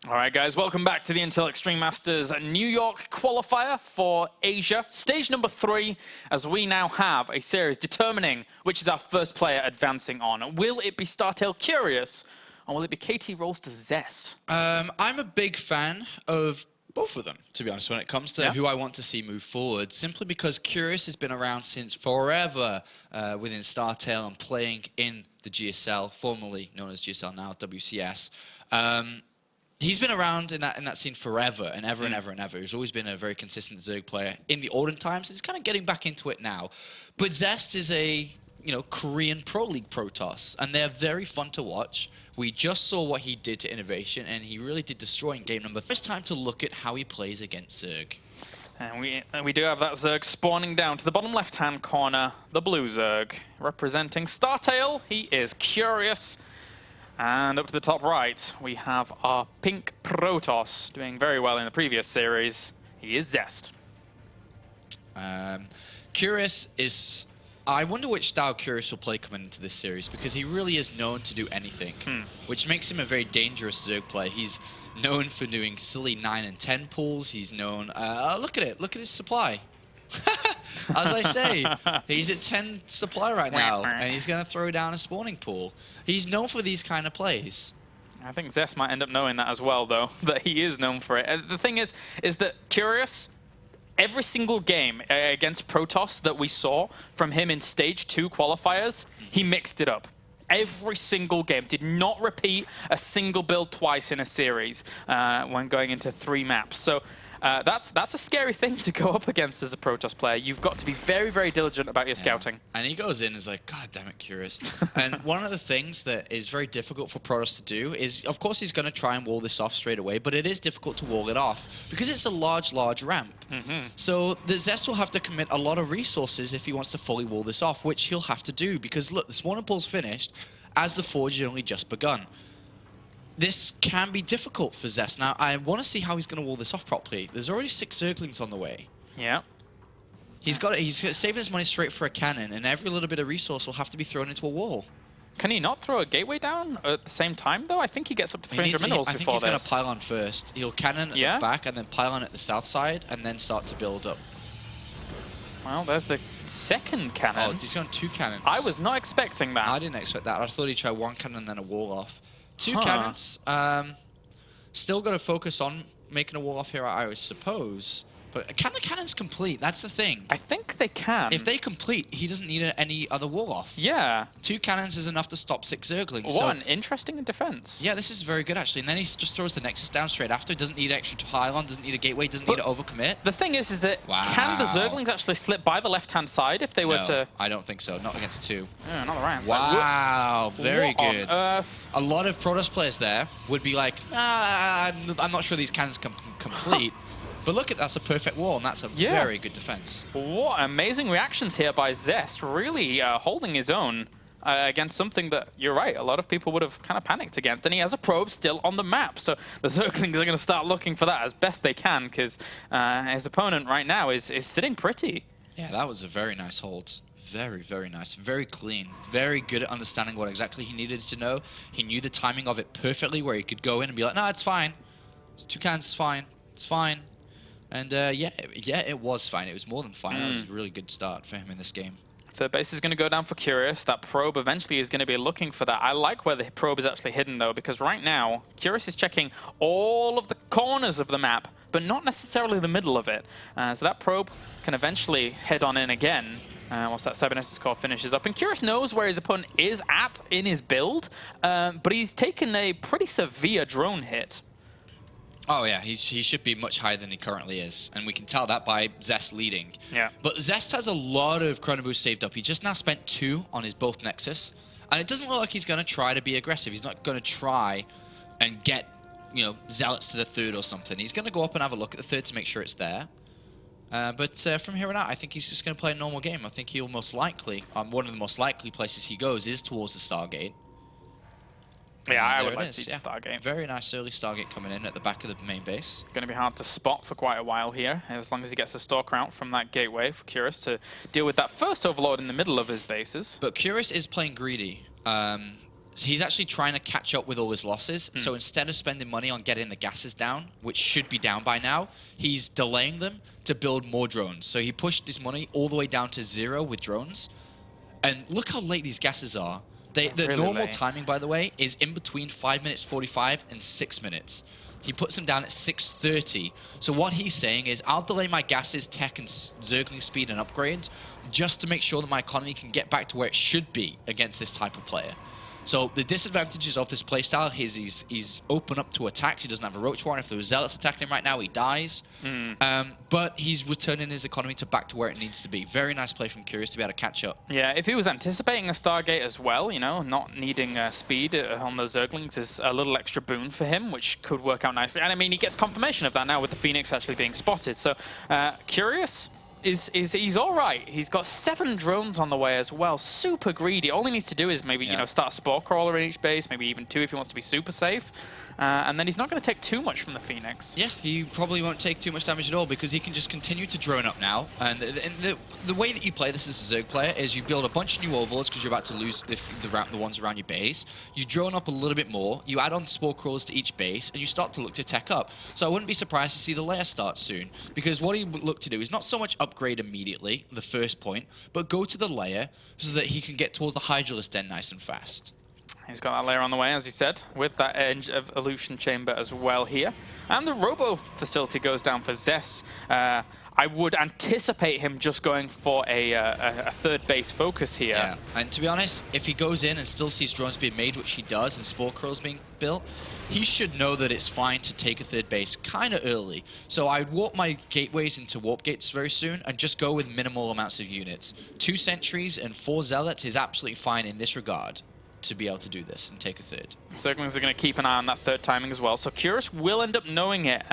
All right, guys, welcome back to the Intel Extreme Masters New York qualifier for Asia. Stage number 3, as we now have a series determining which is our first player advancing on. Will it be StarTale Curious, or will it be KT Rolls to Zest? I'm a big fan of both of them, to be honest, when it comes to who I want to see move forward, simply because Curious has been around since forever within StarTale and playing in the GSL, formerly known as GSL, now WCS. He's been around in that scene forever and ever and ever and ever. He's always been a very consistent Zerg player in the olden times. He's kind of getting back into it now. But Zest is a Korean Pro League Protoss, and they're very fun to watch. We just saw what he did to Innovation, and he really did destroy in game number 3. It's time to look at how he plays against Zerg. And we do have that Zerg spawning down to the bottom left-hand corner, the blue Zerg. Representing StarTale, he is Curious. And up to the top right, we have our pink Protoss, doing very well in the previous series. He is Zest. Curious is... I wonder which style Curious will play coming into this series, because he really is known to do anything, which makes him a very dangerous Zerg player. He's known for doing silly 9 and 10 pulls. He's known... look at it. Look at his supply. As I say, he's at 10 supply right now, and he's going to throw down a spawning pool. He's known for these kind of plays. I think Zest might end up knowing that as well, though, that he is known for it. The thing is that Curious, every single game against Protoss that we saw from him in Stage 2 qualifiers, he mixed it up. Every single game. Did not repeat a single build twice in a series when going into 3 maps. So that's a scary thing to go up against as a Protoss player. You've got to be very, very diligent about your scouting. And he goes in and is like, God damn it, Curious. And one of the things that is very difficult for Protoss to do is, of course, he's going to try and wall this off straight away, but it is difficult to wall it off because it's a large, large ramp. So the Zest will have to commit a lot of resources if he wants to fully wall this off, which he'll have to do because, look, the spawning pool's finished as the Forge had only just begun. This can be difficult for Zest. Now, I want to see how he's going to wall this off properly. There's already 6 Zerglings on the way. Yeah. He's saving his money straight for a cannon, and every little bit of resource will have to be thrown into a wall. Can he not throw a gateway down at the same time, though? I think he gets up to 300 minerals before this. I think he's going to pylon first. He'll cannon at the back, and then pylon at the south side, and then start to build up. Well, there's the second cannon. Oh, he's going 2 cannons. I was not expecting that. I didn't expect that. I thought he'd try 1 cannon and then a wall off. 2 cannons. Still got to focus on making a wall off here, I would suppose. But can the cannons complete? That's the thing. I think they can. If they complete, he doesn't need any other wall off. Yeah. 2 cannons is enough to stop 6 Zerglings. What an interesting defense. Yeah, this is very good, actually. And then he just throws the Nexus down straight after. Doesn't need extra pylon, doesn't need a gateway, doesn't need to overcommit. The thing is that can the Zerglings actually slip by the left-hand side if they were to... I don't think so. Not against 2. Yeah, not the right-hand side. Wow, very good. What on earth? A lot of Protoss players there would be like, I'm not sure these cannons can complete. But look, that's a perfect wall, and that's a very good defense. What amazing reactions here by Zest, really holding his own against something that, you're right, a lot of people would have kind of panicked against. And he has a probe still on the map, so the Zerglings are going to start looking for that as best they can, because his opponent right now is sitting pretty. Yeah, that was a very nice hold. Very, very nice. Very clean. Very good at understanding what exactly he needed to know. He knew the timing of it perfectly, where he could go in and be like, no, it's fine. It's 2 cannons, it's fine. It's fine. And yeah, it was fine. It was more than fine. That was a really good start for him in this game. Third base is going to go down for Curious. That probe eventually is going to be looking for that. I like where the probe is actually hidden, though, because right now, Curious is checking all of the corners of the map, but not necessarily the middle of it. So that probe can eventually head on in again once that Cybernetics core finishes up. And Curious knows where his opponent is at in his build, but he's taken a pretty severe drone hit. Oh yeah, he should be much higher than he currently is, and we can tell that by Zest leading. Yeah. But Zest has a lot of Chrono Boost saved up. He just now spent 2 on his both Nexus, and it doesn't look like he's going to try to be aggressive. He's not going to try and get, Zealots to the 3rd or something. He's going to go up and have a look at the 3rd to make sure it's there. But from here on out, I think he's just going to play a normal game. I think he'll most likely, one of the most likely places he goes is towards the Stargate. Yeah, I would like to see the Stargate. Very nice early Stargate coming in at the back of the main base. Going to be hard to spot for quite a while here, as long as he gets a Stalker out from that gateway for Curious to deal with that first Overlord in the middle of his bases. But Curious is playing greedy. he's actually trying to catch up with all his losses. So instead of spending money on getting the gases down, which should be down by now, he's delaying them to build more drones. So he pushed his money all the way down to 0 with drones. And look how late these gases are. The really normal late. timing, by the way, is in between 5 minutes 45 and 6 minutes. He puts them down at 6:30. So what he's saying is, I'll delay my gases, tech, and zergling speed and upgrades just to make sure that my economy can get back to where it should be against this type of player. So the disadvantages of this playstyle is he's open up to attacks. He doesn't have a Roach Warren. If there were Zealots attacking him right now, he dies. But he's returning his economy to back to where it needs to be. Very nice play from Curious to be able to catch up. Yeah, if he was anticipating a Stargate as well, you know, not needing speed on those Zerglings is a little extra boon for him, which could work out nicely. And I mean, he gets confirmation of that now with the Phoenix actually being spotted. So Curious he's all right. He's got 7 drones on the way as well. Super greedy. All he needs to do is maybe you know, start a Spore Crawler in each base, maybe even 2 if he wants to be super safe. And then he's not going to take too much from the Phoenix. Yeah, he probably won't take too much damage at all because he can just continue to drone up now. And the way that you play this as a Zerg player is you build a bunch of new overlords because you're about to lose the ones around your base. You drone up a little bit more. You add on Spore Crawlers to each base, and you start to look to tech up. So I wouldn't be surprised to see the layer start soon because what he would look to do is not so much upgrade immediately, the first point, but go to the layer so that he can get towards the Hydralisk Den nice and fast. He's got that layer on the way, as you said, with that Edge of Illusion Chamber as well here. And the Robo facility goes down for Zest. I would anticipate him just going for a third base focus here. Yeah, and to be honest, if he goes in and still sees drones being made, which he does, and Spore Crawls being built, he should know that it's fine to take a third base kind of early. So I'd warp my gateways into warp gates very soon and just go with minimal amounts of units. 2 sentries and 4 zealots is absolutely fine in this regard to be able to do this and take a third. Zerglings are going to keep an eye on that third timing as well. So Curious will end up knowing it,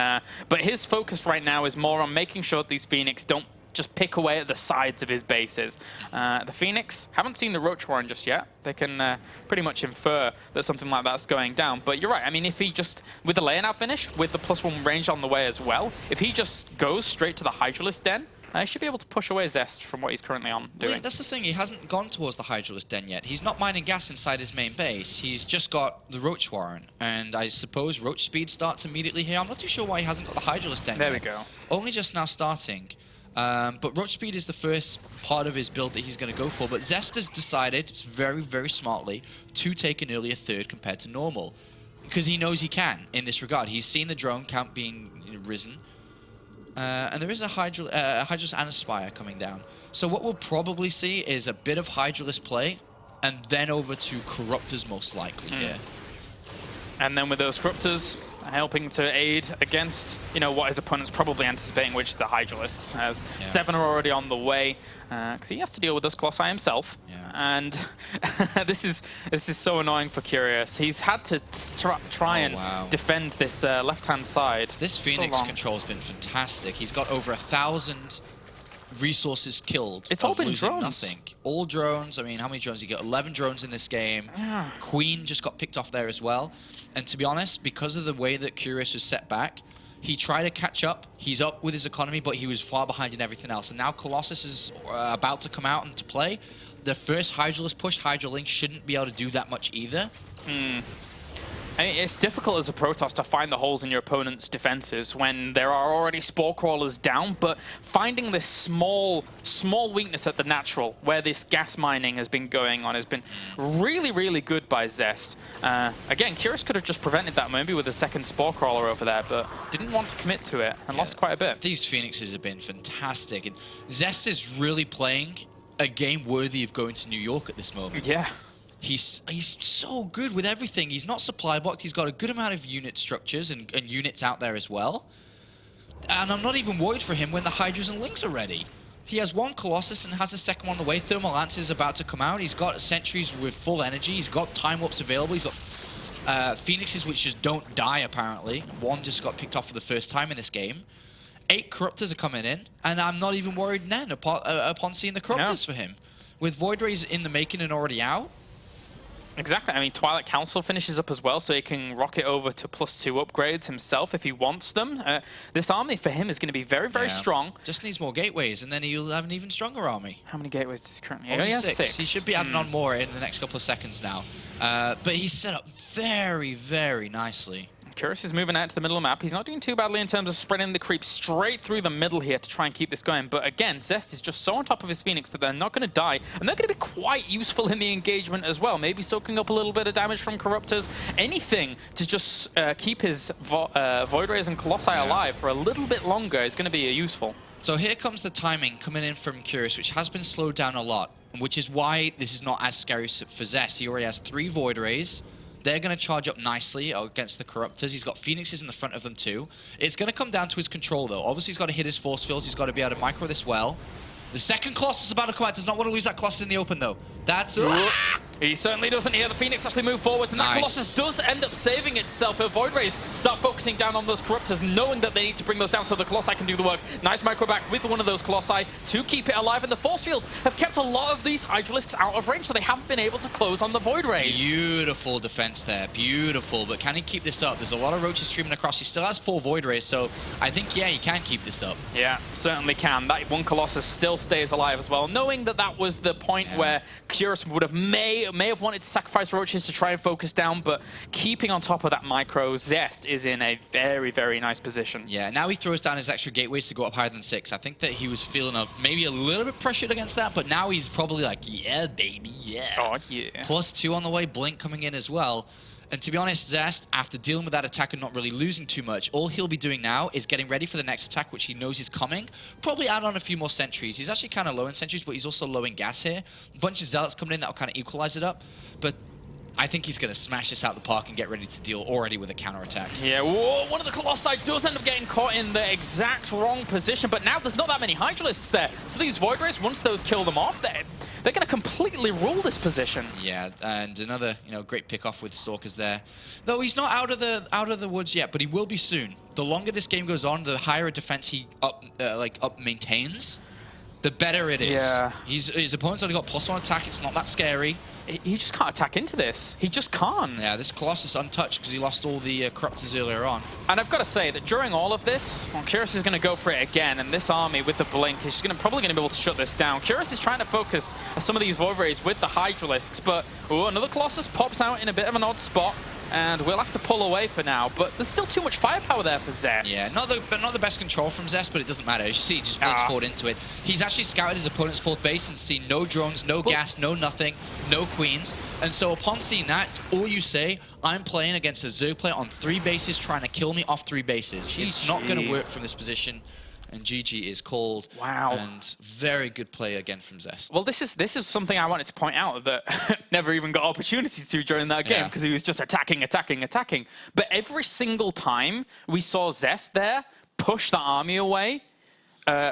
but his focus right now is more on making sure that these Phoenix don't just pick away at the sides of his bases. The Phoenix haven't seen the Roach Warren just yet. They can pretty much infer that something like that's going down. But you're right. I mean, if he just, with the layer now finished, with the +1 range on the way as well, if he just goes straight to the Hydralisk Den, he should be able to push away Zest from what he's currently on doing. Yeah, that's the thing. He hasn't gone towards the Hydralisk Den yet. He's not mining gas inside his main base. He's just got the Roach Warren. And I suppose Roach Speed starts immediately here. I'm not too sure why he hasn't got the Hydralisk Den There yet. we go. Only just now starting. But Roach Speed is the first part of his build that he's going to go for. But Zest has decided, very, very smartly, to take an earlier third compared to normal. Because he knows he can in this regard. He's seen the drone count being risen. And there is a Hydralisk and a Spire coming down. So what we'll probably see is a bit of Hydralisk play, and then over to Corruptors most likely here. And then with those Corruptors helping to aid against, you know, what his opponent's probably anticipating, which is the Hydralisks, as 7 are already on the way, because he has to deal with those Colossi himself. And this is so annoying for Curious. He's had to try and defend this left-hand side. This Phoenix control has been fantastic. He's got over 1,000 resources killed. It's all been drones. Nothing. All drones. I mean, how many drones? You got 11 drones in this game. Yeah. Queen just got picked off there as well. And to be honest, because of the way that Curious was set back, he tried to catch up. He's up with his economy, but he was far behind in everything else. And now Colossus is about to come out into play. The first Hydralisk push, Hydralink shouldn't be able to do that much either. I mean, it's difficult as a Protoss to find the holes in your opponent's defenses when there are already Spore Crawlers down, but finding this small weakness at the natural, where this gas mining has been going on, has been really, really good by Zest. Again, Curious could have just prevented that maybe with a second Spore Crawler over there, but didn't want to commit to it and lost quite a bit. These Phoenixes have been fantastic, and Zest is really playing a game worthy of going to New York at this moment. Yeah. He's so good with everything. He's not supply blocked. He's got a good amount of unit structures and units out there as well. And I'm not even worried for him when the Hydras and Links are ready. He has 1 Colossus and has a second one on the way. Thermal Lance is about to come out. He's got sentries with full energy. He's got Time Warps available. He's got Phoenixes which just don't die, apparently. 1 just got picked off for the first time in this game. 8 Corruptors are coming in, and I'm not even worried then upon seeing the Corruptors for him. With Void Rays in the making and already out, Exactly. I mean, Twilight Council finishes up as well, so he can rocket over to +2 upgrades himself if he wants them. This army for him is going to be very, very strong. Just needs more gateways, and then he'll have an even stronger army. How many gateways does he currently have? He has 6. He should be adding on more in the next couple of seconds now. But he's set up very, very nicely. Curious is moving out to the middle of the map. He's not doing too badly in terms of spreading the creep straight through the middle here to try and keep this going. But again, Zest is just so on top of his Phoenix that they're not going to die. And they're going to be quite useful in the engagement as well. Maybe soaking up a little bit of damage from Corruptors. Anything to just keep his Void Rays and Colossi alive for a little bit longer is going to be useful. So here comes the timing coming in from Curious, which has been slowed down a lot. Which is why this is not as scary for Zest. He already has 3 Void Rays. They're going to charge up nicely against the Corruptors. He's got Phoenixes in the front of them too. It's going to come down to his control though. Obviously he's got to hit his force fields. He's got to be able to micro this well. The second Colossus is about to come out. Does not want to lose that Colossus in the open though. That's... He certainly doesn't hear the Phoenix actually move forwards, and that Colossus does end up saving itself. Her Void Rays start focusing down on those Corruptors, knowing that they need to bring those down so the Colossi can do the work. Nice micro back with one of those Colossi to keep it alive, and the Force Fields have kept a lot of these Hydralisks out of range, so they haven't been able to close on the Void Rays. Beautiful defense there, beautiful. But can he keep this up? There's a lot of roaches streaming across. He still has 4 Void Rays, so I think, yeah, he can keep this up. Yeah, certainly can. That one Colossus still stays alive as well, knowing that that was the point where Curious would have may have wanted to sacrifice roaches to try and focus down, but keeping on top of that micro, Zest is in a very, very nice position. Yeah, now he throws down his extra gateways to go up higher than 6. I think that he was feeling maybe a little bit pressured against that, but now he's probably like, yeah, baby, yeah. Oh, yeah. +2 on the way, Blink coming in as well. And to be honest, Zest, after dealing with that attack and not really losing too much, all he'll be doing now is getting ready for the next attack, which he knows is coming. Probably add on a few more sentries. He's actually kind of low in sentries, but he's also low in gas here. A bunch of Zealots coming in that'll kind of equalize it up. But I think he's going to smash this out the park and get ready to deal already with a counterattack. Yeah, whoa, one of the Colossi does end up getting caught in the exact wrong position, but now there's not that many Hydralisks there. So these Void Rays, once those kill them off, they're going to completely rule this position. Yeah, and another great pick off with Stalkers there. Though he's not out of the woods yet, but he will be soon. The longer this game goes on, the higher a defense he maintains, the better it is. Yeah. His opponent's only got +1 attack. It's not that scary. He just can't attack into this. He just can't. Yeah, this Colossus untouched because he lost all the Corruptors earlier on. And I've got to say that during all of this, Curious is going to go for it again, and this army with the Blink is probably going to be able to shut this down. Curious is trying to focus some of these Void Rays with the Hydralisks, but another Colossus pops out in a bit of an odd spot. And we'll have to pull away for now, but there's still too much firepower there for Zest. Yeah, not the best control from Zest, but it doesn't matter. As you see, he just blinks forward into it. He's actually scouted his opponent's 4th base and seen no drones, no gas, no nothing, no queens. And so upon seeing that, all you say, I'm playing against a Zerg player on 3 bases trying to kill me off 3 bases. It's not going to work from this position. And GG is called. Wow. And very good play again from Zest. Well, this is something I wanted to point out that never even got opportunity to during that game because he was just attacking. But every single time we saw Zest there push the army away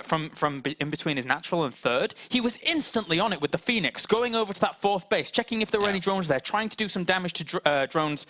from in between his natural and 3rd, he was instantly on it with the Phoenix, going over to that 4th base, checking if there were any drones there, trying to do some damage to drones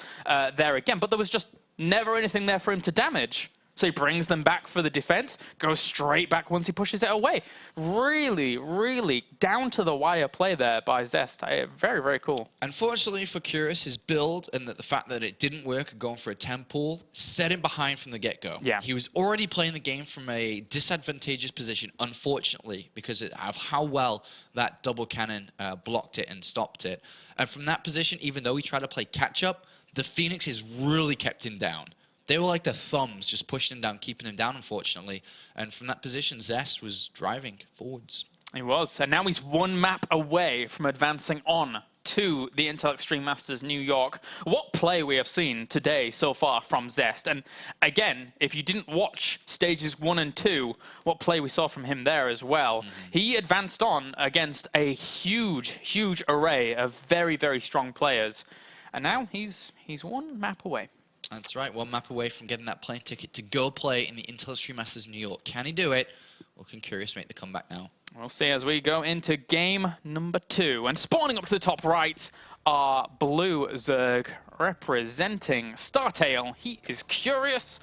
there again. But there was just never anything there for him to damage. So he brings them back for the defense, goes straight back once he pushes it away. Really, really down-to-the-wire play there by Zest. Very, very cool. Unfortunately for Curious, his build and the fact that it didn't work going for a 10 pool set him behind from the get-go. Yeah. He was already playing the game from a disadvantageous position, unfortunately, because of how well that double cannon blocked it and stopped it. And from that position, even though he tried to play catch-up, the Phoenix has really kept him down. They were like the thumbs, just pushing him down, keeping him down, unfortunately. And from that position, Zest was driving forwards. He was. And now he's 1 map away from advancing on to the Intel Extreme Masters New York. What play we have seen today so far from Zest. And again, if you didn't watch stages 1 and 2, what play we saw from him there as well. He advanced on against a huge, huge array of very, very strong players. And now he's 1 map away. That's right, 1 map away from getting that plane ticket to go play in the Intel Extreme Masters New York. Can he do it? Or can Curious make the comeback now? We'll see as we go into game number 2. And spawning up to the top right are Blue Zerg representing Startail. He is Curious.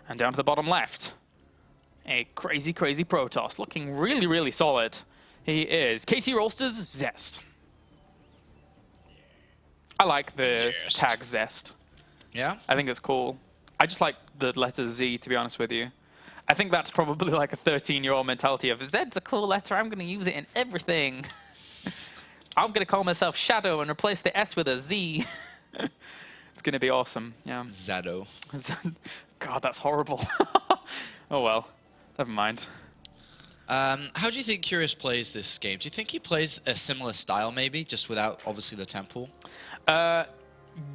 And down to the bottom left, a crazy, crazy Protoss. Looking really, really solid. He is KC Rolsters Zest. I like the Zest. tag Zest. Yeah? I think it's cool. I just like the letter Z, to be honest with you. I think that's probably like a 13-year-old mentality of, Zed's a cool letter, I'm going to use it in everything. I'm going to call myself Shadow and replace the S with a Z. It's going to be awesome, yeah. Zado. God, that's horrible. Oh well, never mind. How do you think Curious plays this game? Do you think he plays a similar style, maybe, just without, obviously, the temple?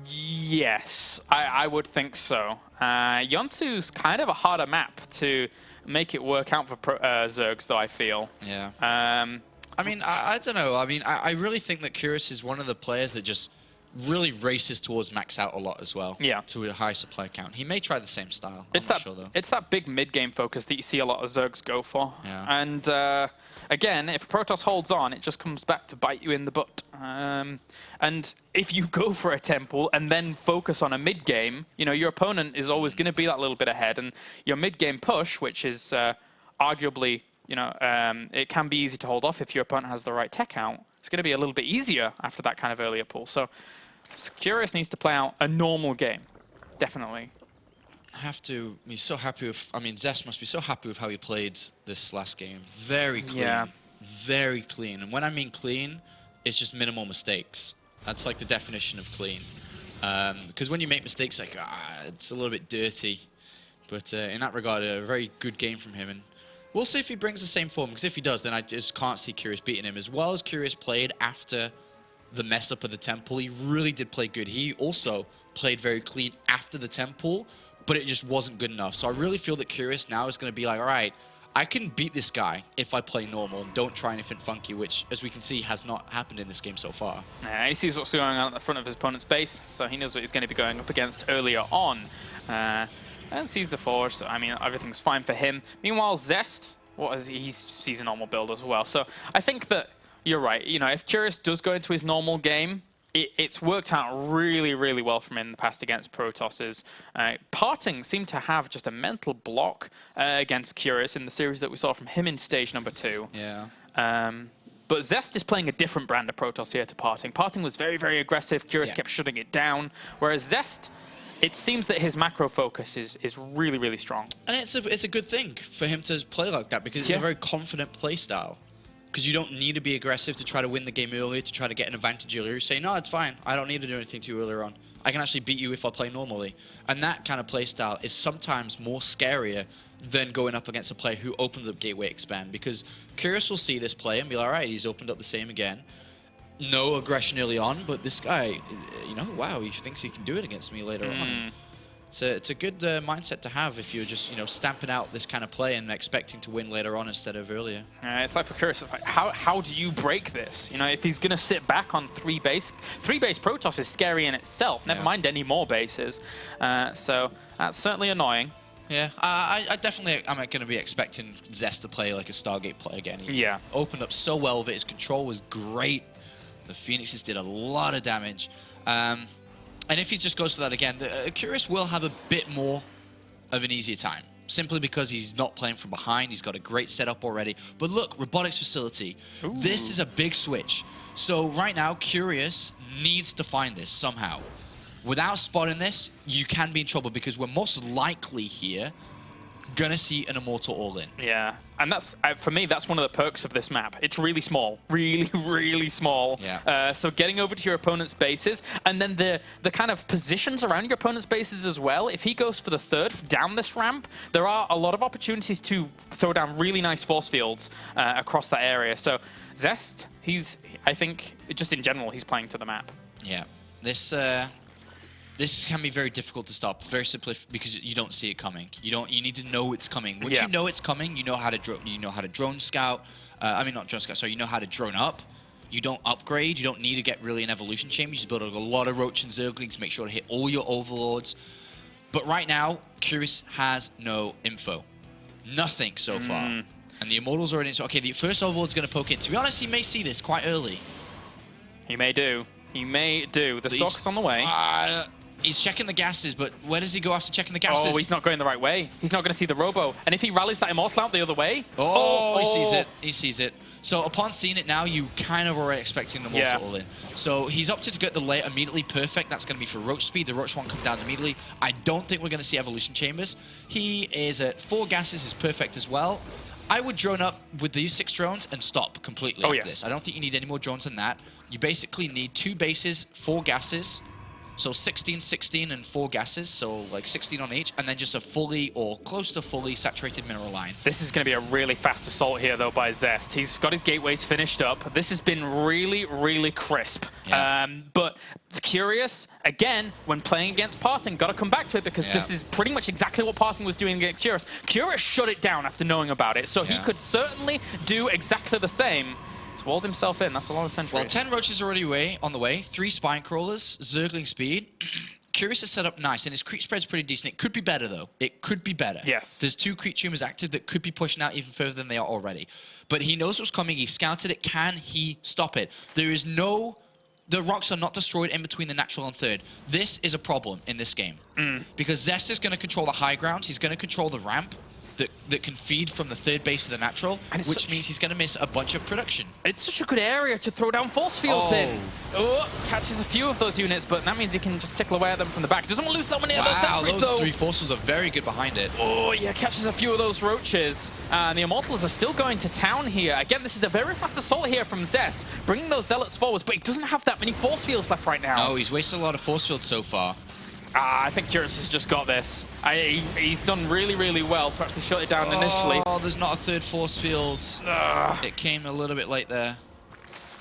Yes, I would think so. Yonsu's kind of a harder map to make it work out for Zergs, though, I feel. Yeah. I mean, I don't know. I mean, I really think that Curious is one of the players that just really races towards max out a lot as well. Yeah. To a high supply count. He may try the same style. It's I'm not sure, though. It's that big mid-game focus that you see a lot of Zergs go for. Yeah. And again, if Protoss holds on, it just comes back to bite you in the butt. And if you go for a temple and then focus on a mid-game, you know, your opponent is always going to be that little bit ahead. And your mid-game push, which is arguably, you know, it can be easy to hold off if your opponent has the right tech out. It's going to be a little bit easier after that kind of earlier pull. So Curious needs to play out a normal game, definitely. I have to be so happy with... I mean, Zest must be so happy with how he played this last game. Very clean. Yeah. Very clean. And when I mean clean, it's just minimal mistakes. That's like the definition of clean. Because when you make mistakes, like, it's a little bit dirty. But in that regard, a very good game from him. And we'll see if he brings the same form. Because if he does, then I just can't see Curious beating him. As well as Curious played after the mess up of the temple, he really did play good. He also played very clean after the temple, but it just wasn't good enough. So I really feel that Curious now is going to be like, all right, I can beat this guy if I play normal and don't try anything funky, which, as we can see, has not happened in this game so far. He sees what's going on at the front of his opponent's base, so he knows what he's going to be going up against earlier on. And sees the Forge, so I mean, everything's fine for him. Meanwhile, Zest, he sees a normal build as well. So I think that you're right. You know, if Curious does go into his normal game, it's worked out really, really well for him in the past against Protosses. Parting seemed to have just a mental block against Curious in the series that we saw from him in stage number 2. Yeah. But Zest is playing a different brand of Protoss here to Parting. Parting was very, very aggressive. Curious kept shutting it down. Whereas Zest, it seems that his macro focus is really, really strong. And it's a good thing for him to play like that because it's a very confident play style. Because you don't need to be aggressive to try to win the game earlier, to try to get an advantage earlier. You say, no, it's fine. I don't need to do anything too earlier on. I can actually beat you if I play normally. And that kind of play style is sometimes more scarier than going up against a player who opens up Gateway Expand. Because Curious will see this play and be like, all right, he's opened up the same again. No aggression early on, but this guy, you know, wow, he thinks he can do it against me later on. So it's a good mindset to have if you're just, you know, stamping out this kind of play and expecting to win later on instead of earlier. It's like for Curious, it's like, how do you break this? You know, if he's going to sit back on 3-base Protoss is scary in itself, never mind any more bases. So that's certainly annoying. Yeah, I definitely am going to be expecting Zest to play like a Stargate play again. He opened up so well with it. His control was great. The Phoenixes did a lot of damage. And if he just goes for that again, Curious will have a bit more of an easier time. Simply because he's not playing from behind. He's got a great setup already. But look, Robotics Facility. Ooh. This is a big switch. So right now, Curious needs to find this somehow. Without spotting this, you can be in trouble because we're most likely here gonna see an Immortal all-in. Yeah, and that's, for me, that's one of the perks of this map. It's really small. Really, really small. Yeah. So getting over to your opponent's bases, and then the kind of positions around your opponent's bases as well. If he goes for the third down this ramp, there are a lot of opportunities to throw down really nice force fields across that area. So Zest, I think, just in general, he's playing to the map. Yeah. This can be very difficult to stop, very simply because you don't see it coming. You need to know it's coming. Once you know it's coming, you know how to drone scout. I mean, not drone scout. Sorry, you know how to drone up. You don't upgrade. You don't need to get really an evolution chamber. You just build a lot of Roach and Zerglings to make sure to hit all your overlords. But right now, Curious has no info, nothing so far. And the Immortals are in it. So okay, the first overlord's going to poke in. To be honest, he may see this quite early. He may do. He may do. The Stalker's on the way. He's checking the gases, but where does he go after checking the gases? Oh, he's not going the right way. He's not going to see the Robo. And if he rallies that Immortal out the other way... Oh, he sees it. He sees it. So upon seeing it now, you kind of already expecting the Mortal all in. So he's opted to get the layer immediately perfect. That's going to be for Roach speed. The Roach one comes down immediately. I don't think we're going to see Evolution Chambers. He is at 4 gases, is perfect as well. I would drone up with these 6 drones and stop completely after this. I don't think you need any more drones than that. You basically need 2 bases, 4 gases. So 16, 16, and 4 gases, so like 16 on each, and then just a fully or close to fully saturated mineral line. This is going to be a really fast assault here, though, by Zest. He's got his gateways finished up. This has been really, really crisp. Yeah. But it's curious, again, when playing against Parting, got to come back to it because this is pretty much exactly what Parting was doing against Curious. Curious shut it down after knowing about it, so he could certainly do exactly the same. He's walled himself in. That's a lot of sentries. Well, 10 Roaches already on the way. 3 Spine Crawlers, Zergling speed. Curious is set up nice, and his creep spread's pretty decent. It could be better, though. It could be better. Yes. There's 2 creep tumors active that could be pushing out even further than they are already. But he knows what's coming. He scouted it. Can he stop it? There is no... The rocks are not destroyed in between the natural and third. This is a problem in this game. Because Zest is going to control the high ground. He's going to control the ramp that can feed from the third base to the natural, which means he's going to miss a bunch of production. It's such a good area to throw down force fields in. Oh, catches a few of those units, but that means he can just tickle away at them from the back. Doesn't want to lose that many of those sentries, though. Those 3 forces are very good behind it. Oh, yeah, catches a few of those Roaches. And the Immortals are still going to town here. Again, this is a very fast assault here from Zest, bringing those Zealots forwards, but he doesn't have that many force fields left right now. No, he's wasted a lot of force fields so far. I think Curious has just got this. He's done really, really well to actually shut it down initially. Oh, there's not a third force field. It came a little bit late there.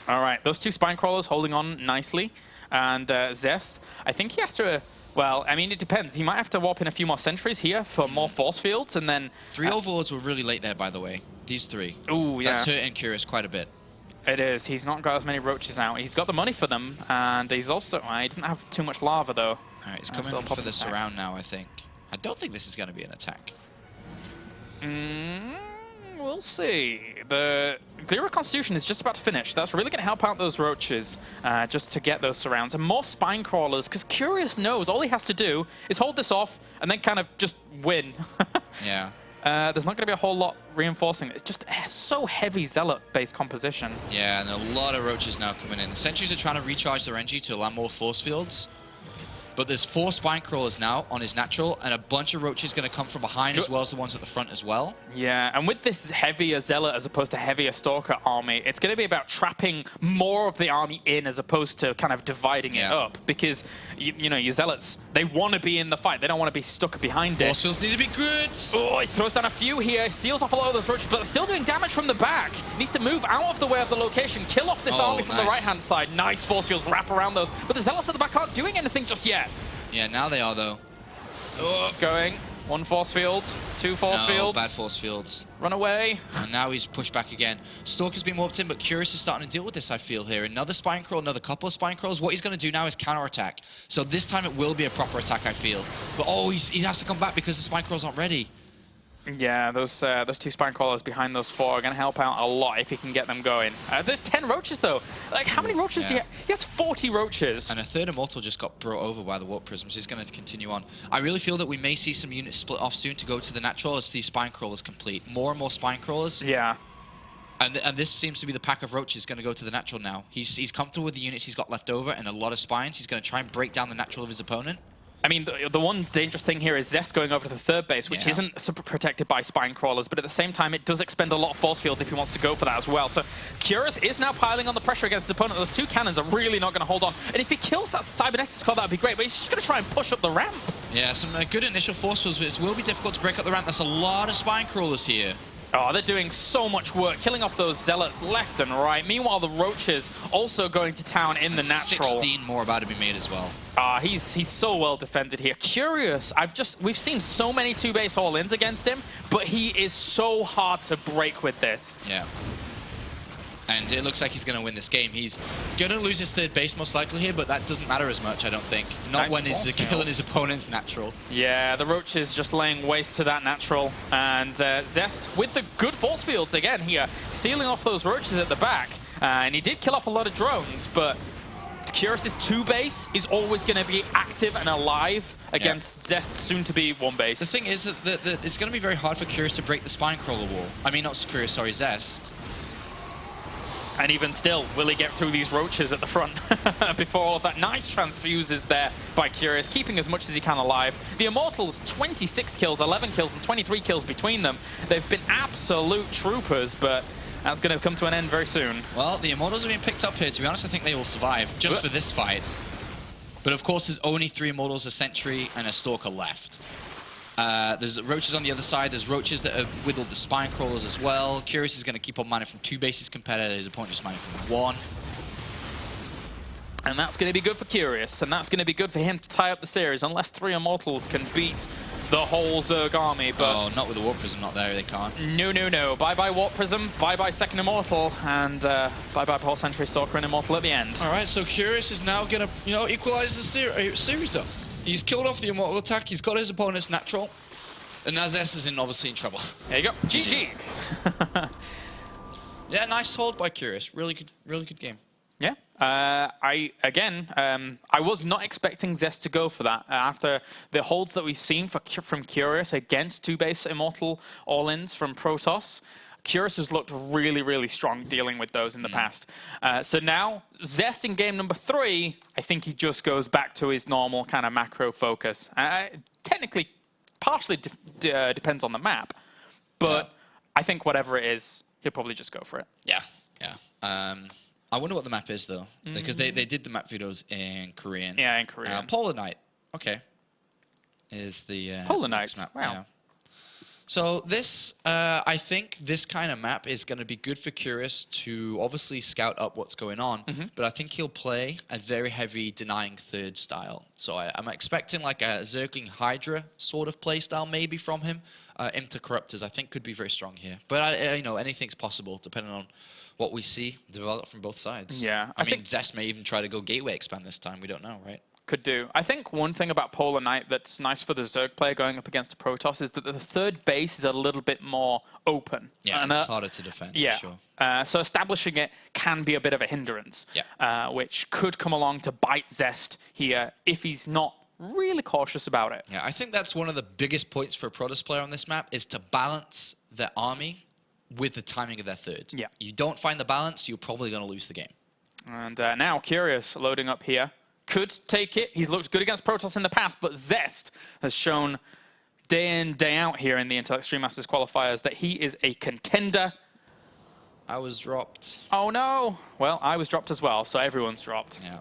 All right, those 2 Spine Crawlers holding on nicely. And Zest, I think he has to... Well, I mean, it depends. He might have to warp in a few more sentries here for more force fields, and then... 3 Overlords were really late there, by the way. These 3. Ooh, yeah. That's hurting Curious quite a bit. It is. He's not got as many Roaches out. He's got the money for them, and he's also... he doesn't have too much lava, though. All right, he's coming for the surround now, I think. I don't think this is going to be an attack. We'll see. The Clear Constitution is just about to finish. That's really going to help out those Roaches just to get those surrounds. And more Spine Crawlers, because Curious knows all he has to do is hold this off and then kind of just win. Yeah. There's not going to be a whole lot reinforcing. It's just so heavy Zealot-based composition. Yeah, and a lot of Roaches now coming in. The Sentries are trying to recharge their energy to allow more force fields. But there's 4 Spine Crawlers now on his natural, and a bunch of Roaches going to come from behind as well as the ones at the front as well. Yeah, and with this heavier Zealot as opposed to heavier Stalker army, it's going to be about trapping more of the army in as opposed to kind of dividing it up. Because, you know, your Zealots, they want to be in the fight. They don't want to be stuck behind it. Force fields need to be good. Oh, he throws down a few here, seals off a lot of those Roaches, but still doing damage from the back. Needs to move out of the way of the location, kill off this army from the right-hand side. Nice force fields, wrap around those. But the Zealots at the back aren't doing anything just yet. Yeah, now they are, though. Going. 1 force field, 2 force fields. Bad force fields. Run away. And now he's pushed back again. Stalker's been warped in, but Curious is starting to deal with this, I feel, here. Another Spine Crawl, another couple of Spine Crawls. What he's going to do now is counterattack. So this time it will be a proper attack, I feel. But, he has to come back because the Spine Crawls aren't ready. Yeah, those 2 Spine Crawlers behind those 4 are going to help out a lot if he can get them going. There's 10 Roaches, though. Like, how many Roaches do you have? He has 40 Roaches. And a third Immortal just got brought over by the Warp Prisms. He's going to continue on. I really feel that we may see some units split off soon to go to the natural as these Spine Crawlers complete. More and more Spine Crawlers. Yeah. And this seems to be the pack of Roaches going to go to the natural now. He's comfortable with the units he's got left over and a lot of Spines. He's going to try and break down the natural of his opponent. I mean, the one dangerous thing here is Zest going over to the third base, which isn't super protected by Spine Crawlers, but at the same time, it does expend a lot of force fields if he wants to go for that as well. So Curious is now piling on the pressure against his opponent. Those 2 cannons are really not going to hold on. And if he kills that Cybernetics core, that would be great, but he's just going to try and push up the ramp. Yeah, some good initial force fields, but it will be difficult to break up the ramp. That's a lot of Spine Crawlers here. Oh, they're doing so much work, killing off those Zealots left and right. Meanwhile, the Roaches also going to town in the natural. 16 more about to be made as well. He's so well defended here. Curious, we've seen so many 2-base all-ins against him, but he is so hard to break with this. Yeah. And it looks like he's going to win this game. He's going to lose his third base most likely here, but that doesn't matter as much, I don't think. Not when he's killing his opponent's natural. Yeah, the Roaches just laying waste to that natural. And Zest with the good force fields again here, sealing off those Roaches at the back. And he did kill off a lot of drones, but Curious's 2-base is always going to be active and alive against Zest's soon-to-be 1-base. The thing is that it's going to be very hard for Curious to break the spine crawler wall. I mean, not Curious, sorry, Zest. And even still, will he get through these roaches at the front before all of that? Nice transfuses there by Curious, keeping as much as he can alive. The Immortals, 26 kills, 11 kills, and 23 kills between them. They've been absolute troopers, but that's going to come to an end very soon. Well, the Immortals have been picked up here. To be honest, I think they will survive just for this fight. But of course, there's only 3 Immortals, a Sentry, and a Stalker left. There's roaches on the other side. There's roaches that have whittled the spine crawlers as well. Curious is going to keep on mining from 2 bases compared to his opponent just mining from 1. And that's going to be good for Curious, and that's going to be good for him to tie up the series, unless 3 Immortals can beat the whole Zerg army. But oh, not with the Warp Prism not there, they can't. No, no, no. Bye-bye Warp Prism, bye-bye Second Immortal, and bye-bye Pole Sentry, Stalker, and Immortal at the end. All right, so Curious is now going to, equalize the series up. He's killed off the Immortal attack, he's got his opponent's natural, and now Zest is obviously in trouble. There you go. GG. Yeah, nice hold by Curious. Really good game. Yeah. I was not expecting Zest to go for that. After the holds that we've seen from Curious against 2-base Immortal all-ins from Protoss, Curious has looked really, really strong dealing with those in the past. So now, Zest in game number 3, I think he just goes back to his normal kind of macro focus. Technically, partially depends on the map, but I think whatever it is, he'll probably just go for it. Yeah, yeah. I wonder what the map is, though, because they did the map videos in Korean. Yeah, in Korean. Polar Night, okay, is the Polar Night map. Wow. Yeah. So this, I think this kind of map is going to be good for Curious to obviously scout up what's going on, but I think he'll play a very heavy denying third style. So I'm expecting like a Zergling Hydra sort of play style maybe from him. Intercorruptors I think could be very strong here, but anything's possible depending on what we see develop from both sides. Yeah, I mean, Zest may even try to go gateway expand this time. We don't know, right? Could do. I think one thing about Polar Knight that's nice for the Zerg player going up against a Protoss is that the 3rd base is a little bit more open. Yeah, and it's harder to defend, yeah. for sure. So establishing it can be a bit of a hindrance, which could come along to bite Zest here if he's not really cautious about it. Yeah, I think that's one of the biggest points for a Protoss player on this map is to balance their army with the timing of their 3rd. Yeah. You don't find the balance, you're probably going to lose the game. And now Curious loading up here. Could take it. He's looked good against Protoss in the past, but Zest has shown day in, day out here in the Intel Extreme Masters qualifiers that he is a contender. I was dropped. Oh no! Well, I was dropped as well, so everyone's dropped. Yeah.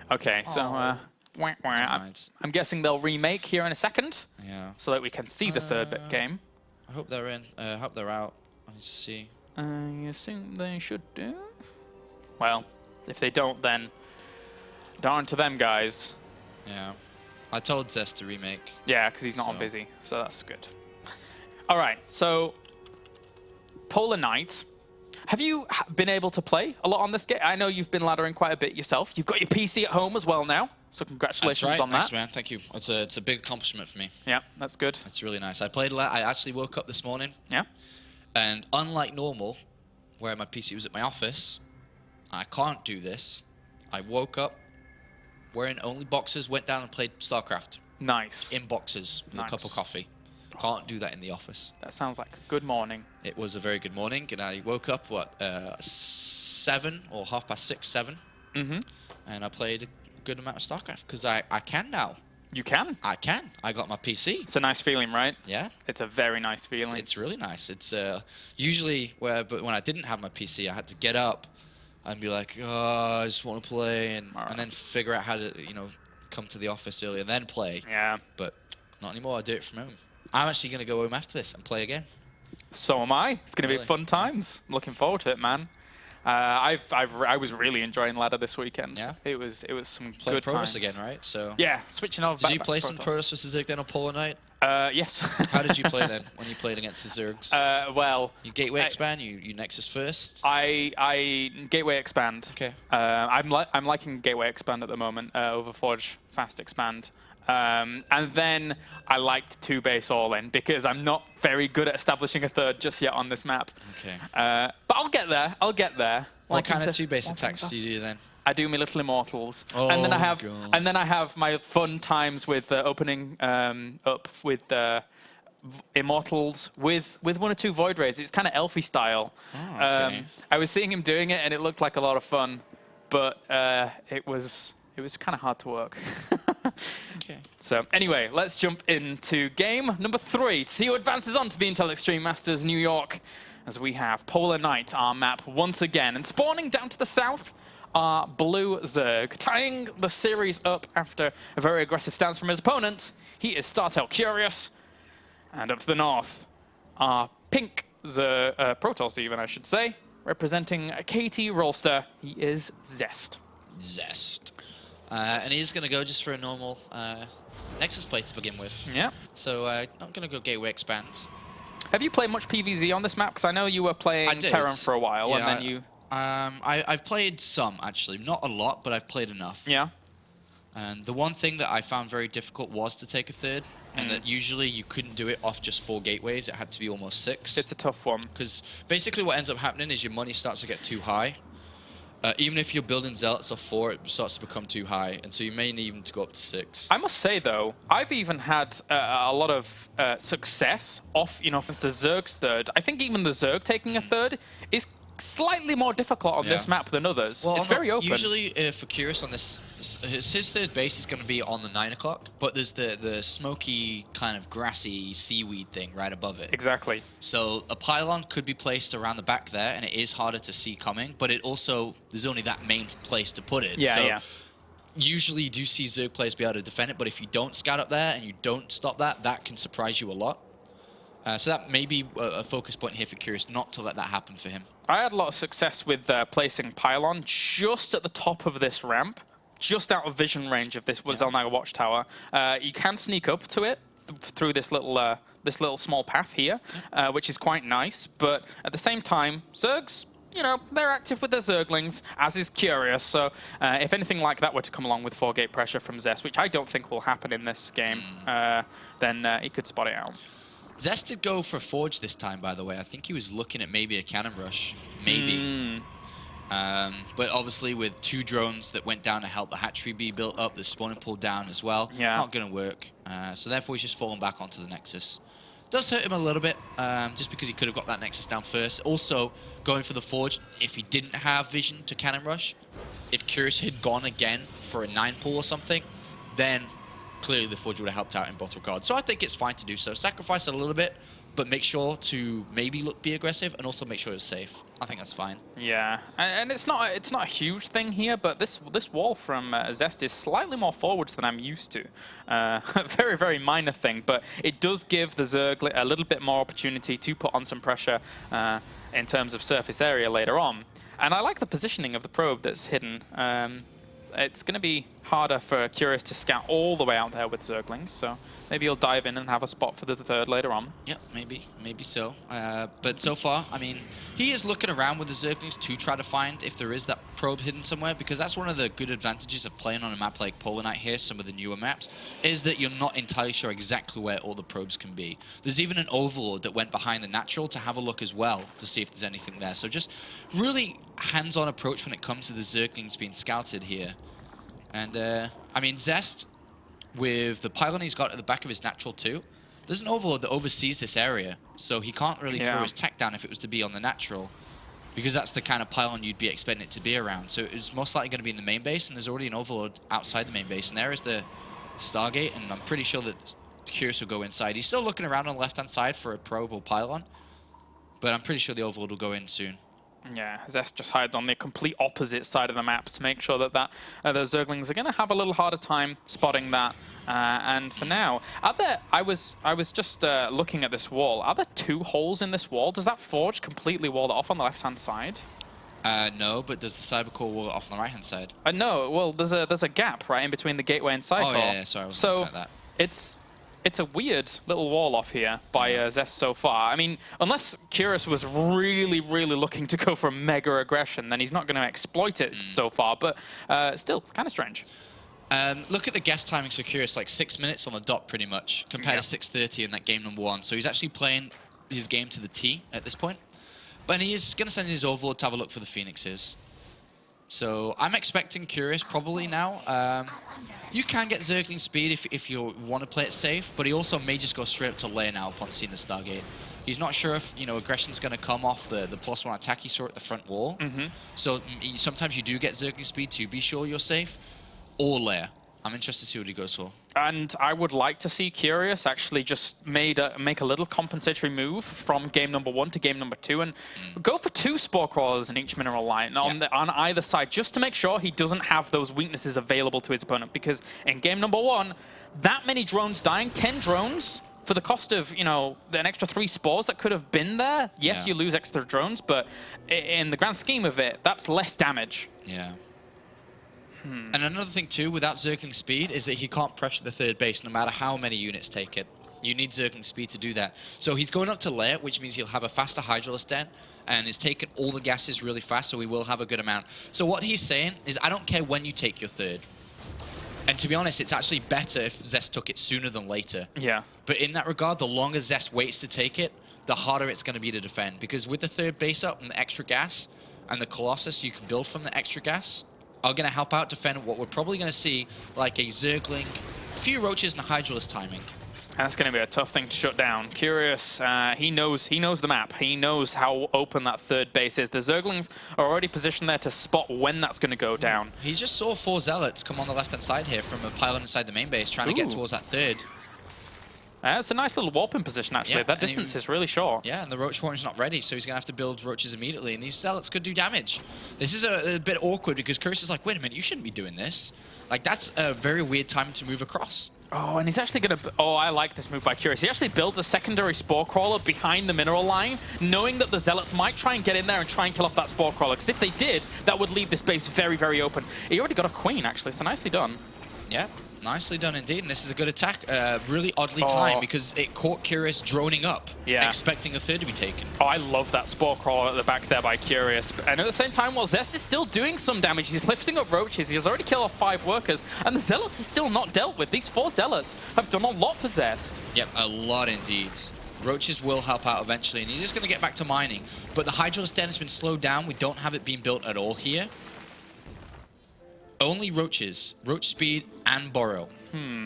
Okay, so I'm guessing they'll remake here in a second. Yeah. So that we can see the 3rd bit game. I hope they're in. I hope they're out. I need to see. You think they should do? Well, if they don't, then darn to them, guys. Yeah. I told Zest to remake. Yeah, because he's not on busy, so that's good. All right, so Polar Knight. Have you been able to play a lot on this game? I know you've been laddering quite a bit yourself. You've got your PC at home as well now, so congratulations on that. Thanks, man. Thank you. It's a big accomplishment for me. Yeah, that's good. It's really nice. I actually woke up this morning. Yeah. And unlike normal, where my PC was at my office, I can't do this. I woke up wearing only boxers, went down and played StarCraft. Nice. In boxers with a cup of coffee. Can't do that in the office. That sounds like a good morning. It was a very good morning, and I woke up, 7 or 6:30, 7. And I played a good amount of StarCraft, because I can now. You can? I can. I got my PC. It's a nice feeling, right? Yeah. It's a very nice feeling. It's really nice. It's usually, but when I didn't have my PC, I had to get up and be like, oh, I just want to play, and then figure out how to, come to the office early and then play. Yeah. But not anymore. I do it from home. I'm actually going to go home after this and play again. So am I. It's going to be fun times. I'm looking forward to it, man. I was really enjoying ladder this weekend. Yeah. It was some Play good Protoss times again, right? So. Yeah, switching over. Did you play some Protoss vs Zerg then on Polar Night? Yes. How did you play then when you played against the Zergs? Well, you gateway expand. You Nexus first. I gateway expand. Okay. I'm liking gateway expand at the moment over Forge fast expand. And then I liked 2-base all in because I'm not very good at establishing a 3rd just yet on this map. Okay. But I'll get there. I'll get there. What kind of 2-base attacks do you do then? I do my little immortals, Oh, and then God. I have my fun times with opening up with immortals with 1 or 2 void rays. It's kind of elfy style. Oh, okay. I was seeing him doing it, and it looked like a lot of fun, but it was kind of hard to work. Okay. So anyway, let's jump into game number 3 to see who advances on to the Intel Extreme Masters New York, as we have Polar Knight, our map once again. And spawning down to the south are Blue Zerg, tying the series up after a very aggressive stance from his opponent. He is StarTale Curious. And up to the north are Pink Protoss, even I should say, representing KT Rolster. He is Zest. Zest. And he's going to go just for a normal Nexus play to begin with. Yeah. So not going to go Gateway Expand. Have you played much PvZ on this map? Because I know you were playing Terran for a while, yeah, and then you... I've played some, actually. Not a lot, but I've played enough. Yeah. And the one thing that I found very difficult was to take a third, and that usually you couldn't do it off just 4 gateways. It had to be almost 6. It's a tough one. Because basically what ends up happening is your money starts to get too high. Even if you're building Zealots off 4, it starts to become too high, and so you may need to go up to 6. I must say, though, I've even had a lot of success off, for instance, Zerg's third. I think even the Zerg taking a third is slightly more difficult on this map than others. Well, it's very open. Usually, for Curious on this, his third base is going to be on the 9 o'clock, but there's the smoky, kind of grassy seaweed thing right above it. Exactly. So a pylon could be placed around the back there, and it is harder to see coming, but it also, there's only that main place to put it. Yeah, so yeah. Usually you do see Zerg players be able to defend it, but if you don't scout up there and you don't stop that, that can surprise you a lot. So that may be a focus point here for Curious, not to let that happen for him. I had a lot of success with placing Pylon just at the top of this ramp, just out of vision range of this Zelnaga Watchtower. You can sneak up to it through this little small path here, which is quite nice. But at the same time, Zergs, they're active with their Zerglings, as is Curious. So if anything like that were to come along with 4-gate pressure from Zest, which I don't think will happen in this game, then he could spot it out. Zest did go for Forge this time, by the way. I think he was looking at maybe a cannon rush. Maybe. But obviously with 2 drones that went down to help the hatchery be built up, the spawning pool down as well. Yeah. Not going to work. So therefore he's just fallen back onto the Nexus. Does hurt him a little bit, just because he could have got that Nexus down first. Also, going for the Forge, if he didn't have vision to cannon rush, if Curious had gone again for a 9 pull or something, then clearly the Forge would have helped out in both regards. So I think it's fine to do so. Sacrifice it a little bit, but make sure to maybe be aggressive and also make sure it's safe. I think that's fine. Yeah, and it's not a huge thing here, but this wall from Zest is slightly more forwards than I'm used to. Very, very minor thing, but it does give the Zerg a little bit more opportunity to put on some pressure in terms of surface area later on. And I like the positioning of the probe that's hidden. It's going to be harder for Curious to scout all the way out there with Zerglings, so maybe he'll dive in and have a spot for the third later on. Yeah, maybe so. But so far, I mean, he is looking around with the Zerglings to try to find if there is that probe hidden somewhere, because that's one of the good advantages of playing on a map like Polar Knight here, some of the newer maps, is that you're not entirely sure exactly where all the probes can be. There's even an Overlord that went behind the natural to have a look as well to see if there's anything there. So just really hands-on approach when it comes to the Zerglings being scouted here. And, I mean, Zest, with the pylon he's got at the back of his natural too, there's an Overlord that oversees this area, so he can't really throw his tech down if it was to be on the natural, because that's the kind of pylon you'd be expecting it to be around. So it's most likely going to be in the main base, and there's already an Overlord outside the main base, and there is the Stargate, and I'm pretty sure that Curious will go inside. He's still looking around on the left-hand side for a probe or pylon, but I'm pretty sure the Overlord will go in soon. Yeah, Zest just hides on the complete opposite side of the map to make sure that those Zerglings are going to have a little harder time spotting that. And for now, I was just looking at this wall. Are there 2 holes in this wall? Does that Forge completely wall it off on the left-hand side? No, but does the Cybercore wall it off on the right-hand side? No, well, there's a gap right in between the gateway and Cybercore. Oh yeah, sorry, I wasn't looking at that. It's a weird little wall off here by Zest so far. I mean, unless Curious was really, really looking to go for mega aggression, then he's not going to exploit it so far, but still, kind of strange. Look at the guest timings for Curious, like 6 minutes on the dot pretty much, compared to 6:30 in that game number 1. So he's actually playing his game to the T at this point. But he is going to send his Overlord to have a look for the Phoenixes. So I'm expecting Curious probably now. You can get Zergling speed if you want to play it safe, but he also may just go straight up to layer now upon seeing the Stargate. He's not sure if, aggression's going to come off the +1 attack he saw at the front wall. So sometimes you do get Zergling speed to be sure you're safe, or layer. I'm interested to see what he goes for. And I would like to see Curious actually just make a little compensatory move from game number 1 to game number 2 and go for 2 Spore Crawlers in each mineral line on either side, just to make sure he doesn't have those weaknesses available to his opponent. Because in game number 1, that many drones dying, 10 drones, for the cost of, an extra 3 spores that could have been there. Yes, you lose extra drones, but in the grand scheme of it, that's less damage. Yeah. And another thing, too, without Zergling speed, is that he can't pressure the third base no matter how many units take it. You need Zergling speed to do that. So he's going up to layer, which means he'll have a faster Hydralisk Den, and is taking all the gases really fast, so he will have a good amount. So what he's saying is, I don't care when you take your third. And to be honest, it's actually better if Zest took it sooner than later. Yeah. But in that regard, the longer Zest waits to take it, the harder it's going to be to defend. Because with the third base up and the extra gas, and the Colossus you can build from the extra gas, are going to help out defend what we're probably going to see, like a Zergling, a few Roaches, and a Hydralisk timing. That's going to be a tough thing to shut down. Curious, he knows the map. He knows how open that third base is. The Zerglings are already positioned there to spot when that's going to go down. He just saw 4 Zealots come on the left-hand side here from a pylon inside the main base, trying to get towards that third. It's a nice little warping position, actually. Yeah, that distance is really short. Yeah, and the Roach Swarm's not ready, so he's going to have to build Roaches immediately, and these Zealots could do damage. This is a bit awkward, because Curious is like, wait a minute, you shouldn't be doing this. Like, that's a very weird time to move across. Oh, and he's actually going to... Oh, I like this move by Curious. He actually builds a secondary Spore Crawler behind the mineral line, knowing that the Zealots might try and get in there and try and kill off that Spore Crawler, because if they did, that would leave this base very, very open. He already got a Queen, actually, so nicely done. Yeah. Nicely done indeed, and this is a good attack. Really oddly timed because it caught Curious droning up, expecting a third to be taken. Oh, I love that Spore Crawler at the back there by Curious. And at the same time, while Zest is still doing some damage, he's lifting up Roaches, he has already killed off 5 workers, and the Zealots are still not dealt with. These 4 Zealots have done a lot for Zest. Yep, a lot indeed. Roaches will help out eventually, and he's just going to get back to mining. But the Hydralisk Den has been slowed down. We don't have it being built at all here. Only Roaches, Roach Speed, and Burrow.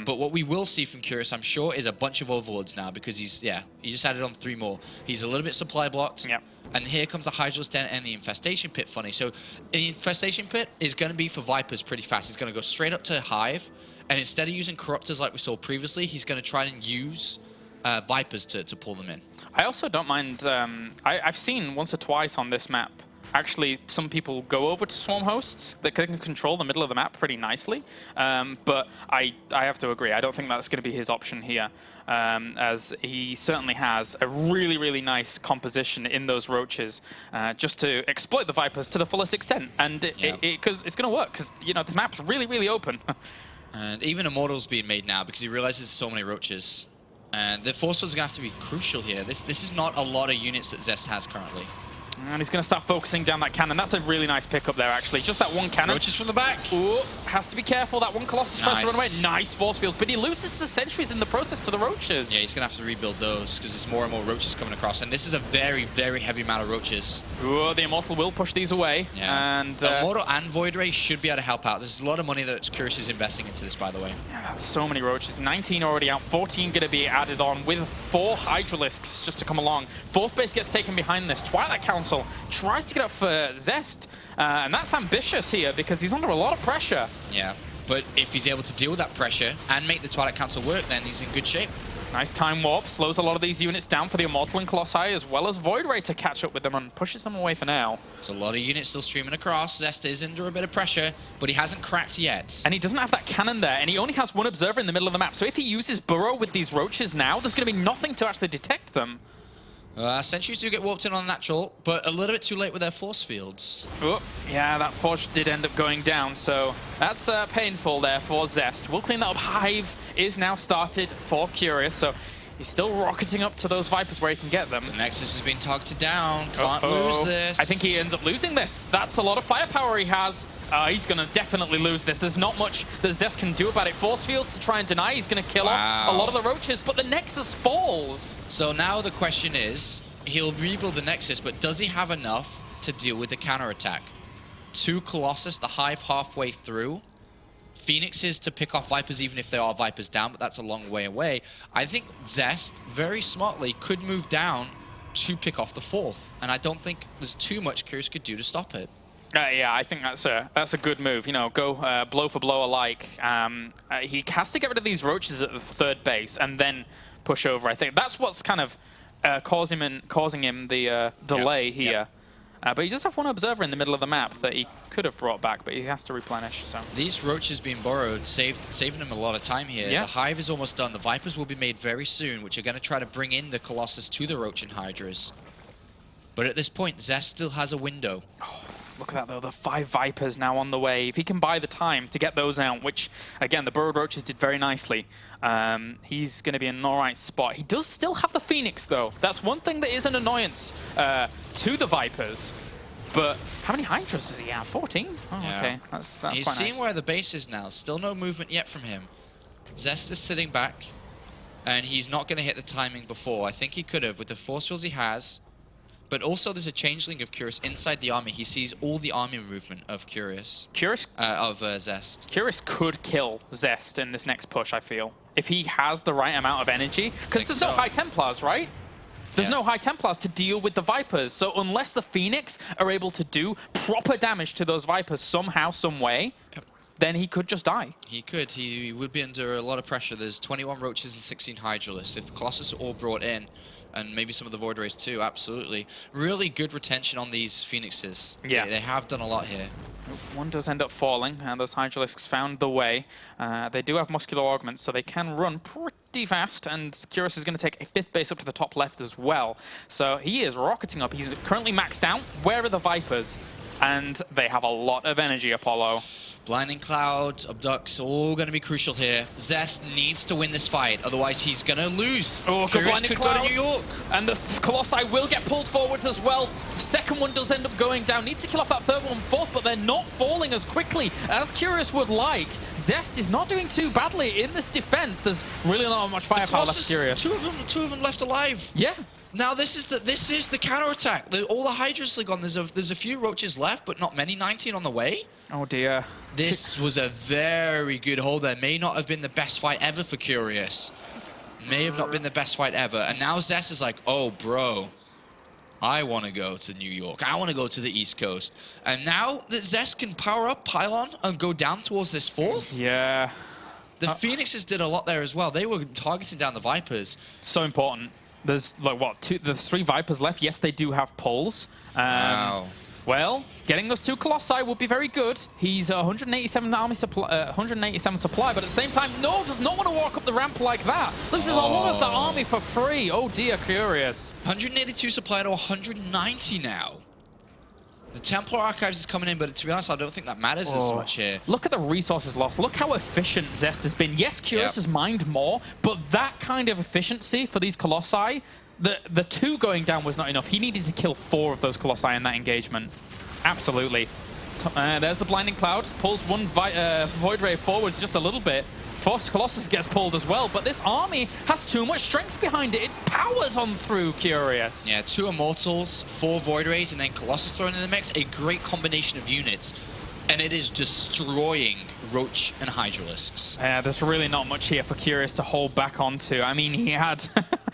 But what we will see from Curious, I'm sure, is a bunch of Overlords now, because he just added on 3 more. He's a little bit supply blocked. Yep. And here comes the Hydralisk Den and the Infestation Pit funny. So the Infestation Pit is going to be for Vipers pretty fast. He's going to go straight up to Hive, and instead of using Corruptors like we saw previously, he's going to try and use Vipers to pull them in. I also don't mind... I've seen once or twice on this map, actually, some people go over to Swarm Hosts that can control the middle of the map pretty nicely. But I have to agree. I don't think that's going to be his option here, as he certainly has a really, really nice composition in those Roaches just to exploit the Vipers to the fullest extent. And because it's going to work, because this map's really, really open. And even Immortal's being made now because he realizes there's so many Roaches. And the Force Fields are going to have to be crucial here. This is not a lot of units that Zest has currently. And he's going to start focusing down that cannon. That's a really nice pickup there, actually. Just that one cannon. Roaches from the back. Ooh, has to be careful. That one Colossus tries to run away. Nice force fields, but he loses the sentries in the process to the Roaches. Yeah, he's going to have to rebuild those because there's more and more Roaches coming across. And this is a very, very heavy amount of Roaches. Ooh, the Immortal will push these away. Yeah. And Immortal and Void Ray should be able to help out. There's a lot of money that Curious is investing into this, by the way. Yeah, that's so many Roaches. 19 already out. 14 going to be added on with 4 Hydralisks just to come along. 4th base gets taken behind this. Twilight Council tries to get up for Zest, and that's ambitious here because he's under a lot of pressure. Yeah, but if he's able to deal with that pressure and make the Twilight Council work, then he's in good shape. Nice time warp, slows a lot of these units down for the Immortal and Colossi, as well as Void Ray to catch up with them and pushes them away for now. There's a lot of units still streaming across. Zest is under a bit of pressure, but he hasn't cracked yet. And he doesn't have that cannon there, and he only has 1 observer in the middle of the map. So if he uses Burrow with these Roaches now, there's going to be nothing to actually detect them. Sentries do get warped in on natural, but a little bit too late with their force fields. Oh, yeah, that Forge did end up going down, so that's painful there for Zest. We'll clean that up. Hive is now started for Curious, so he's still rocketing up to those Vipers where he can get them. The Nexus has been targeted down. Can't lose this. I think he ends up losing this. That's a lot of firepower he has. He's going to definitely lose this. There's not much that Zest can do about it. Force fields to try and deny. He's going to kill off a lot of the Roaches, but the Nexus falls. So now the question is, he'll rebuild the Nexus, but does he have enough to deal with the counterattack? 2 Colossus, the Hive halfway through, Phoenixes to pick off Vipers even if they are Vipers down, but that's a long way away. I think Zest, very smartly, could move down to pick off the 4th. And I don't think there's too much Curious could do to stop it. Yeah, I think that's a good move. You know, go blow for blow alike. He has to get rid of these roaches at the 3rd base and then push over. I think that's what's kind of causing him the delay here. Yep. But he does have one observer in the middle of the map that he could have brought back, but he has to replenish. So these roaches being borrowed, saving him a lot of time here. Yeah. The Hive is almost done. The Vipers will be made very soon, which are going to try to bring in the Colossus to the Roach and Hydras. But at this point, Zest still has a window. Oh, look at that, though. The 5 Vipers now on the way. If he can buy the time to get those out, which, again, the Burrowed Roaches did very nicely, he's going to be in an all right spot. He does still have the Phoenix, though. That's one thing that is an annoyance to the Vipers. But how many Hydras does he have? 14? Oh, yeah. Okay. That's He's quite seeing nice. where the base is now. Still no movement yet from him. Zest is sitting back, and he's not going to hit the timing before. I think he could have with the force fields he has. But also there's a changeling of Curious inside the army. He sees all the army movement of Curious. Zest. Curious could kill Zest in this next push, I feel. If he has the right amount of energy. Because there's no High Templars, right? There's no High Templars to deal with the Vipers. So unless the Phoenix are able to do proper damage to those Vipers somehow, some way, then he could just die. He could. He would be under a lot of pressure. There's 21 Roaches and 16 Hydralisks. If the Colossus are all brought in, and maybe some of the Void Rays too, absolutely. Really good retention on these Phoenixes. Yeah. They have done a lot here. One does end up falling, and those Hydralisks found the way. They do have muscular augments, so they can run pretty fast, and Curious is going to take a 5th base up to the top left as well. So he is rocketing up. He's currently maxed out. Where are the Vipers? And they have a lot of energy, Apollo. Blinding Clouds, Abducts, all going to be crucial here. Zest needs to win this fight, otherwise he's going to lose. Oh, Curious could go to New York. And the Colossi will get pulled forwards as well. The 2nd one does end up going down. Needs to kill off that 3rd one 4th, but they're not falling as quickly as Curious would like. Zest is not doing too badly in this defense. There's really not much firepower left for Curious. Two of them left alive. Yeah. Now this is the counterattack. All the Hydras are gone. There's a few Roaches left, but not many. 19 on the way. Oh dear. This was a very good hold there. May not have been the best fight ever for Curious. May have not been the best fight ever. And now Zest is like, oh bro, I want to go to New York. I want to go to the East Coast. And now that Zest can power up Pylon and go down towards this 4th. Yeah. The Phoenixes did a lot there as well. They were targeting down the Vipers. So important. There's like what? There's 3 Vipers left. Yes, they do have pulls. Wow. Well, getting those 2 Colossi would be very good. He's 187 army supply, 187 supply, but at the same time, no, does not want to walk up the ramp like that. Loses a lot of the army for free. Oh dear, Curious. 182 supply to 190 now. The Templar Archives is coming in, but to be honest, I don't think that matters as much here. Look at the resources lost. Look how efficient Zest has been. Yes, Curious has mined more, but that kind of efficiency for these Colossi, the 2 going down was not enough. He needed to kill 4 of those Colossi in that engagement. Absolutely. There's the Blinding Cloud. Pulls one Void Ray forwards just a little bit. Force Colossus gets pulled as well, but this army has too much strength behind it. It powers on through Curious. Yeah, 2 Immortals, 4 Void Rays, and then Colossus thrown in the mix. A great combination of units. And it is destroying Roach and Hydralisks. There's really not much here for Curious to hold back onto. I mean, he had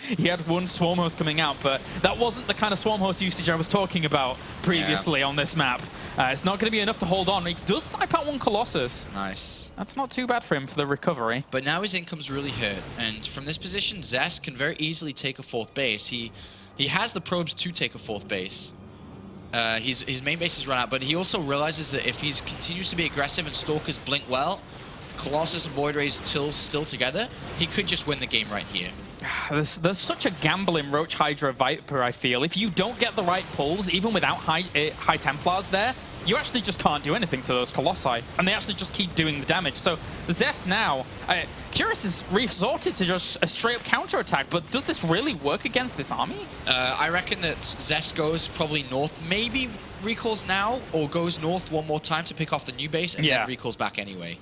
he had 1 Swarm Host coming out, but that wasn't the kind of Swarm Host usage I was talking about previously on this map. It's not going to be enough to hold on. He does snipe out 1 Colossus. Nice. That's not too bad for him for the recovery. But now his income's really hurt. And from this position, Zest can very easily take a 4th base. He has the probes to take a 4th base. His main base is run out, but he also realizes that if he continues to be aggressive and Stalkers blink well, Colossus and Void Rays still together, he could just win the game right here. There's such a gamble in Roach Hydra Viper, I feel. If you don't get the right pulls, even without high Templars there, you actually just can't do anything to those Colossi. And they actually just keep doing the damage. So Zest now, Curious has resorted to just a straight-up counterattack, but does this really work against this army? I reckon that Zest goes probably north, maybe recalls now, or goes north one more time to pick off the new base, and then recalls back anyway.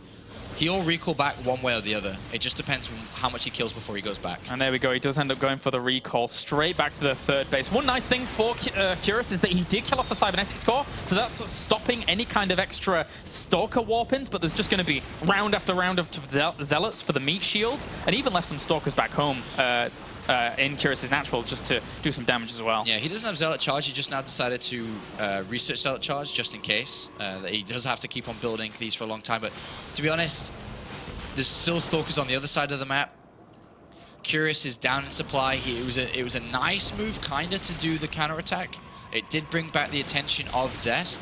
He'll recall back one way or the other. It just depends on how much he kills before he goes back. And there we go. He does end up going for the recall straight back to the third base. One nice thing for Curious is that he did kill off the cybernetics core, so that's stopping any kind of extra Stalker warp-ins, but there's just going to be round after round of Zealots for the meat shield, and even left some Stalkers back home in Curious's natural just to do some damage as well. Yeah, he doesn't have Zealot Charge. He just now decided to research Zealot Charge just in case. That he does have to keep on building these for a long time, but to be honest, there's still Stalkers on the other side of the map. Curious is down in supply. It was a nice move, kinda, to do the counterattack. It did bring back the attention of Zest,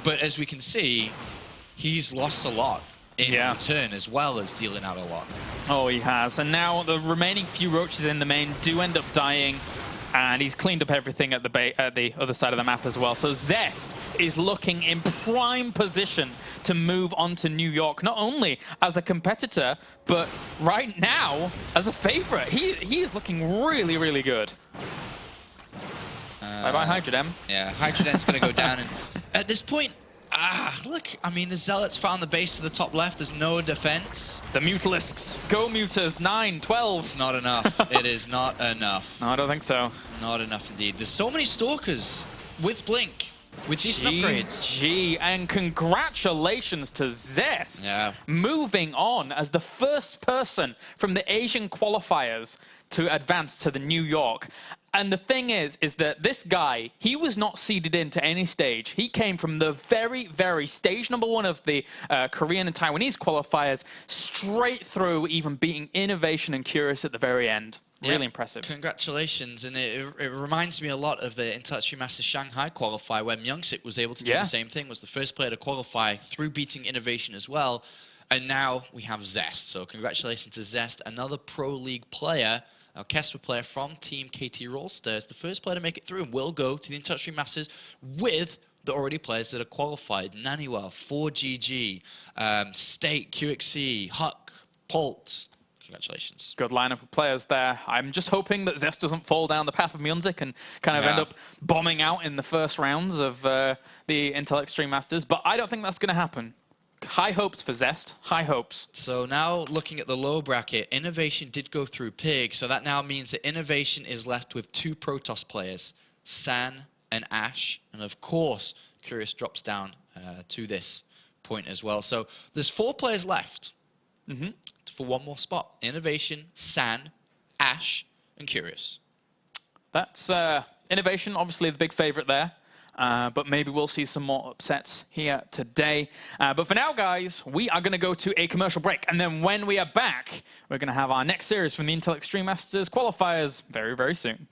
but as we can see, he's lost a lot in return, as well as dealing out a lot. Oh, he has. And now the remaining few roaches in the main do end up dying, and he's cleaned up everything at the other side of the map as well. So Zest is looking in prime position to move on to New York, not only as a competitor, but right now as a favorite. He is looking really, really good. Bye-bye, Hydrodem. Yeah, Hydrodem's going to go down. And at this point, look, I mean, the Zealots found the base to the top left. There's no defense. The Mutalisks. Go Mutas. 9, 12. It's not enough. It is not enough. No, I don't think so. Not enough indeed. There's so many Stalkers with Blink, with decent upgrades. And congratulations to Zest. Yeah. Moving on as the first person from the Asian qualifiers to advance to the New York. And the thing is that this guy, he was not seeded into any stage. He came from the very, very stage number 1 of the Korean and Taiwanese qualifiers, straight through even beating Innovation and Curious at the very end. Really impressive. Congratulations. And it reminds me a lot of the Intellectual Master Shanghai qualifier, where Myungsik was able to do the same thing, was the first player to qualify through beating Innovation as well. And now we have Zest. So congratulations to Zest, another Pro League player. Our Kesper player from Team KT Rollster is the first player to make it through and will go to the Intellectual Masters with the already players that are qualified. Naniwell, 4GG, State, QXC, Huck, Polt. Congratulations. Good lineup of players there. I'm just hoping that Zest doesn't fall down the path of Myungsik and kind of end up bombing out in the first rounds of the Intel Extreme Masters, but I don't think that's going to happen. High hopes for Zest. High hopes. So now looking at the low bracket, Innovation did go through Pig, so that now means that Innovation is left with 2 Protoss players, San and Ash, and of course, Curious drops down to this point as well. So there's 4 players left for one more spot. Innovation, San, Ash, and Curious. That's Innovation, obviously the big favorite there. But maybe we'll see some more upsets here today. But for now, guys, we are going to go to a commercial break. And then when we are back, we're going to have our next series from the Intel Extreme Masters qualifiers very, very soon.